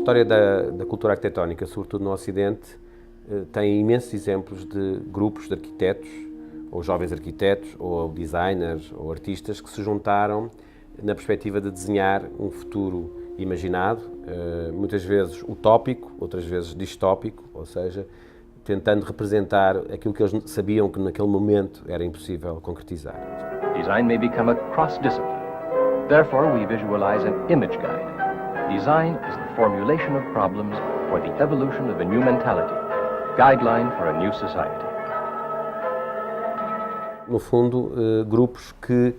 história da cultura arquitetónica, sobretudo no Ocidente, tem imensos exemplos de grupos de arquitetos, ou jovens arquitetos, ou designers, ou artistas que se juntaram na perspectiva de desenhar um futuro imaginado, muitas vezes utópico, outras vezes distópico, ou seja, tentando representar aquilo que eles sabiam que naquele momento era impossível concretizar. Design may become a cross-discipline. Therefore, we visualize an image guide. Design is the formulation of problems for the evolution of a new mentality, guideline for a new society. No fundo, grupos que,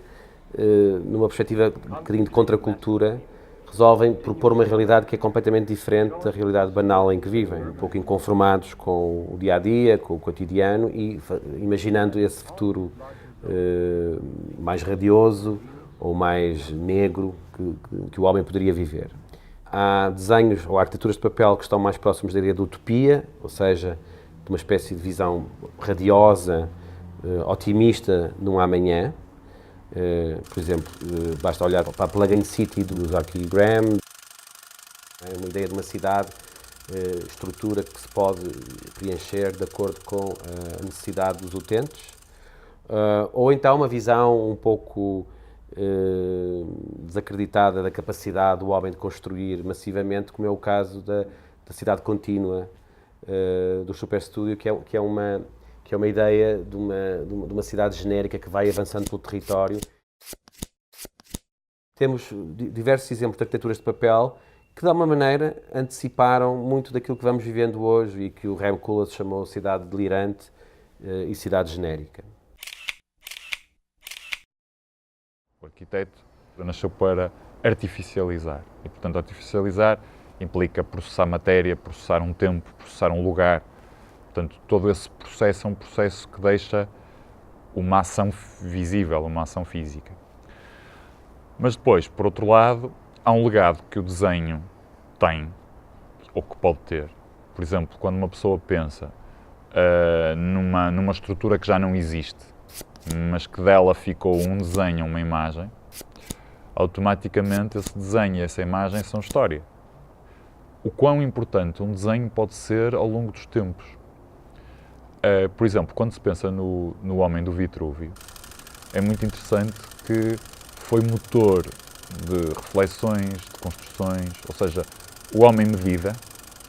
numa perspectiva um bocadinho de contracultura, resolvem propor uma realidade que é completamente diferente da realidade banal em que vivem, um pouco inconformados com o dia-a-dia, com o cotidiano e imaginando esse futuro mais radioso ou mais negro que o homem poderia viver. Há desenhos ou arquiteturas de papel que estão mais próximos da ideia de utopia, ou seja, de uma espécie de visão radiosa, otimista num amanhã. Por exemplo, basta olhar para a Plug-in City dos Archie Graham, uma ideia de uma cidade, estrutura que se pode preencher de acordo com a necessidade dos utentes, ou então uma visão um pouco desacreditada da capacidade do homem de construir massivamente, como é o caso da cidade contínua do Superstudio, que é uma ideia de uma cidade genérica que vai avançando pelo território. Temos diversos exemplos de arquiteturas de papel que, de alguma maneira, anteciparam muito daquilo que vamos vivendo hoje e que o Rem Koolhaas chamou cidade delirante e cidade genérica. O arquiteto nasceu para artificializar e, portanto, artificializar implica processar matéria, processar um tempo, processar um lugar. Portanto, todo esse processo é um processo que deixa uma ação visível, uma ação física. Mas depois, por outro lado, há um legado que o desenho tem, ou que pode ter. Por exemplo, quando uma pessoa pensa numa estrutura que já não existe, mas que dela ficou um desenho, uma imagem, automaticamente esse desenho e essa imagem são história. O quão importante um desenho pode ser ao longo dos tempos. Por exemplo, quando se pensa no Homem do Vitrúvio, é muito interessante que foi motor de reflexões, de construções, ou seja, o homem-medida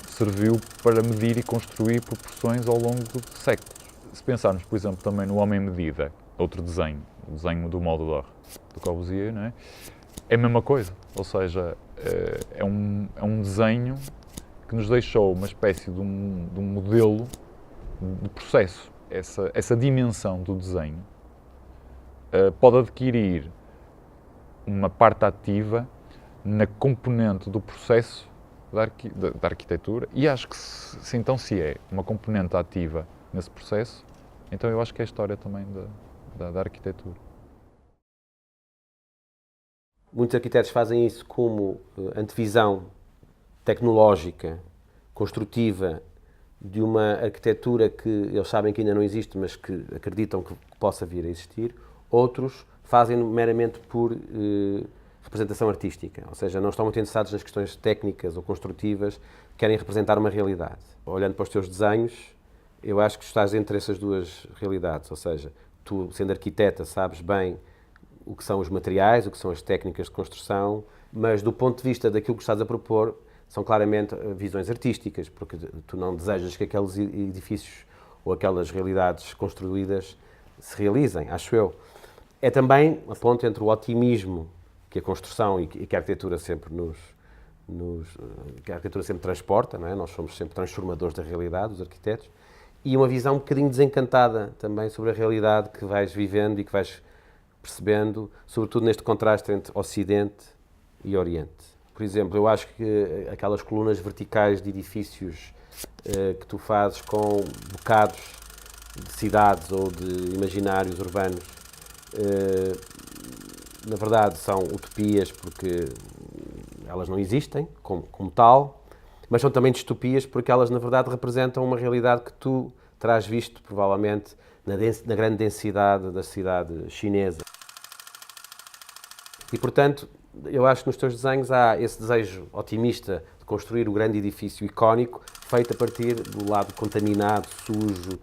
serviu para medir e construir proporções ao longo de séculos. Se pensarmos, por exemplo, também no Homem-medida, outro desenho, o desenho do Moldor, do Corbusier, não é? É a mesma coisa, ou seja, é um desenho que nos deixou uma espécie de um modelo de processo. Essa dimensão do desenho pode adquirir uma parte ativa na componente do processo da arquitetura e acho que se é uma componente ativa nesse processo, então eu acho que é a história também da arquitetura. Muitos arquitetos fazem isso como antevisão tecnológica, construtiva, de uma arquitetura que eles sabem que ainda não existe, mas que acreditam que possa vir a existir. Outros fazem meramente por representação artística, ou seja, não estão muito interessados nas questões técnicas ou construtivas, querem representar uma realidade. Olhando para os teus desenhos, eu acho que estás entre essas duas realidades, ou seja, tu, sendo arquiteta, sabes bem o que são os materiais, o que são as técnicas de construção, mas do ponto de vista daquilo que estás a propor, são claramente visões artísticas, porque tu não desejas que aqueles edifícios ou aquelas realidades construídas se realizem, acho eu. É também a ponte entre o otimismo que a construção e que a arquitetura sempre que a arquitetura sempre transporta, não é? Nós somos sempre transformadores da realidade, os arquitetos, e uma visão um bocadinho desencantada também sobre a realidade que vais vivendo e que vais percebendo, sobretudo neste contraste entre Ocidente e Oriente. Por exemplo, eu acho que aquelas colunas verticais de edifícios que tu fazes com bocados de cidades ou de imaginários urbanos, na verdade são utopias porque elas não existem como tal, mas são também distopias porque elas na verdade representam uma realidade que tu terás visto provavelmente na grande densidade da cidade chinesa. E portanto, eu acho que nos teus desenhos há esse desejo otimista de construir o grande edifício icónico, feito a partir do lado contaminado, sujo,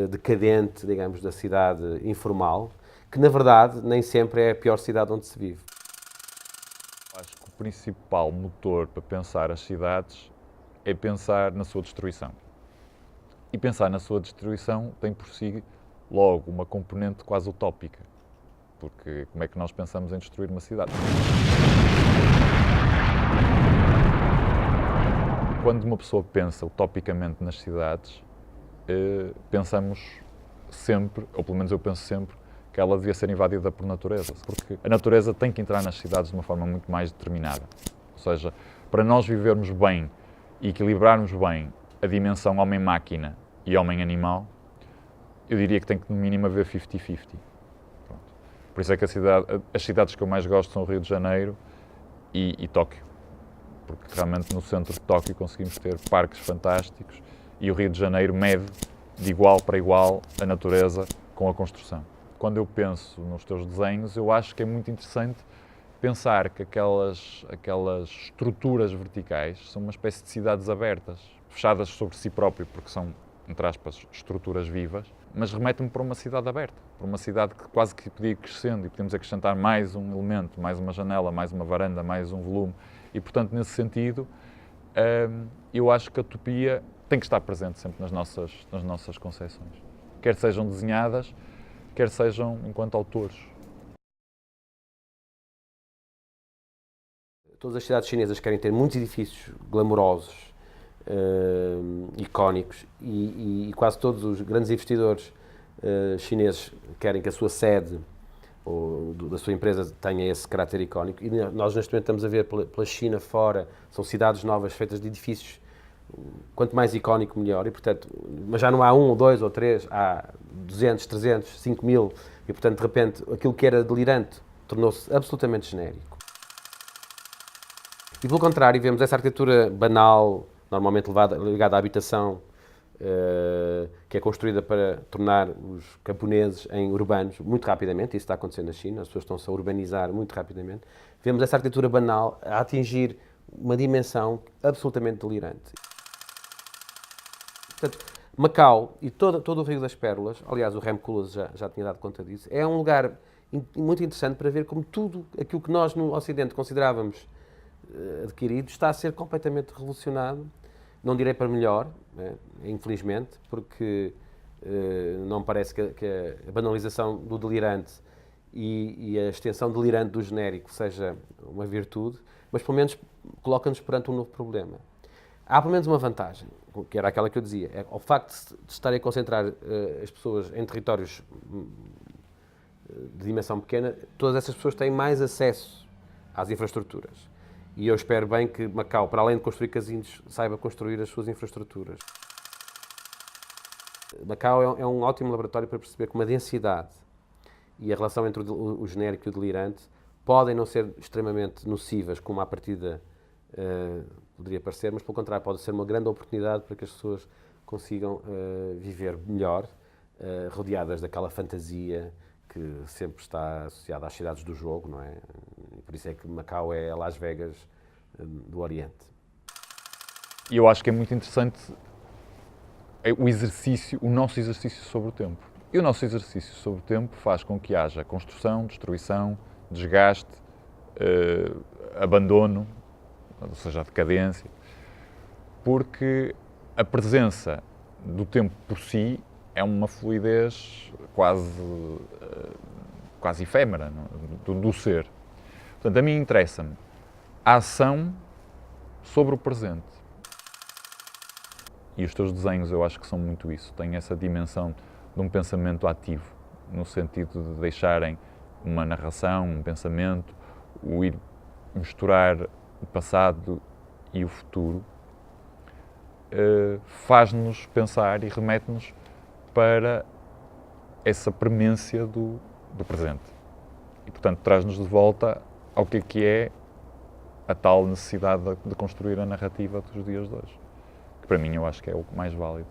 decadente, digamos, da cidade informal, que na verdade nem sempre é a pior cidade onde se vive. Acho que o principal motor para pensar as cidades é pensar na sua destruição. E pensar na sua destruição tem por si logo uma componente quase utópica. Porque como é que nós pensamos em destruir uma cidade? Quando uma pessoa pensa utopicamente nas cidades, pensamos sempre, ou pelo menos eu penso sempre, que ela devia ser invadida por natureza. Porque a natureza tem que entrar nas cidades de uma forma muito mais determinada. Ou seja, para nós vivermos bem e equilibrarmos bem a dimensão homem-máquina e homem-animal, eu diria que tem que no mínimo haver 50-50. Por isso é que as cidades que eu mais gosto são o Rio de Janeiro e Tóquio. Porque realmente no centro de Tóquio conseguimos ter parques fantásticos e o Rio de Janeiro mede de igual para igual a natureza com a construção. Quando eu penso nos teus desenhos, eu acho que é muito interessante pensar que aquelas estruturas verticais são uma espécie de cidades abertas, fechadas sobre si próprio, porque são, entre aspas, estruturas vivas, mas remete-me para uma cidade aberta, para uma cidade que quase que podia ir crescendo e podemos acrescentar mais um elemento, mais uma janela, mais uma varanda, mais um volume. E, portanto, nesse sentido, eu acho que a utopia tem que estar presente sempre nas nossas concepções. Quer sejam desenhadas, quer sejam enquanto autores. Todas as cidades chinesas querem ter muitos edifícios glamourosos, icónicos, e quase todos os grandes investidores chineses querem que a sua sede ou da sua empresa tenha esse caráter icónico. E nós neste momento estamos a ver pela China fora, são cidades novas feitas de edifícios, quanto mais icónico melhor, e portanto, mas já não há 1 ou 2 ou 3, há 200, 300, 5.000, e portanto de repente aquilo que era delirante tornou-se absolutamente genérico. E pelo contrário, vemos essa arquitetura banal, normalmente ligada à habitação, que é construída para tornar os camponeses em urbanos muito rapidamente. Isso está acontecendo na China, as pessoas estão-se a urbanizar muito rapidamente. Vemos essa arquitetura banal a atingir uma dimensão absolutamente delirante. Portanto, Macau e todo o Rio das Pérolas, aliás, o Rem Koolhaas já tinha dado conta disso, é um lugar muito interessante para ver como tudo aquilo que nós no Ocidente considerávamos adquirido está a ser completamente revolucionado. Não direi para melhor, né, infelizmente, porque não me parece que a banalização do delirante e a extensão delirante do genérico seja uma virtude, mas pelo menos coloca-nos perante um novo problema. Há pelo menos uma vantagem, que era aquela que eu dizia, é o facto de estarem a concentrar as pessoas em territórios de dimensão pequena, todas essas pessoas têm mais acesso às infraestruturas. E eu espero bem que Macau, para além de construir casinos, saiba construir as suas infraestruturas. Macau é um ótimo laboratório para perceber como a densidade e a relação entre o genérico e o delirante podem não ser extremamente nocivas, como à partida poderia parecer, mas pelo contrário, pode ser uma grande oportunidade para que as pessoas consigam viver melhor, rodeadas daquela fantasia que sempre está associada às cidades do jogo, não é? E por isso é que Macau é a Las Vegas do Oriente. E eu acho que é muito interessante o nosso exercício sobre o tempo. E o nosso exercício sobre o tempo faz com que haja construção, destruição, desgaste, abandono, ou seja, a decadência, porque a presença do tempo por si é uma fluidez quase efêmera do ser. Portanto, a mim interessa-me a ação sobre o presente. E os teus desenhos eu acho que são muito isso, têm essa dimensão de um pensamento ativo, no sentido de deixarem uma narração, um pensamento, o ir misturar o passado e o futuro, faz-nos pensar e remete-nos para essa premência do presente. E, portanto, traz-nos de volta ao que é a tal necessidade de construir a narrativa dos dias de hoje. Que, para mim, eu acho que é o mais válido.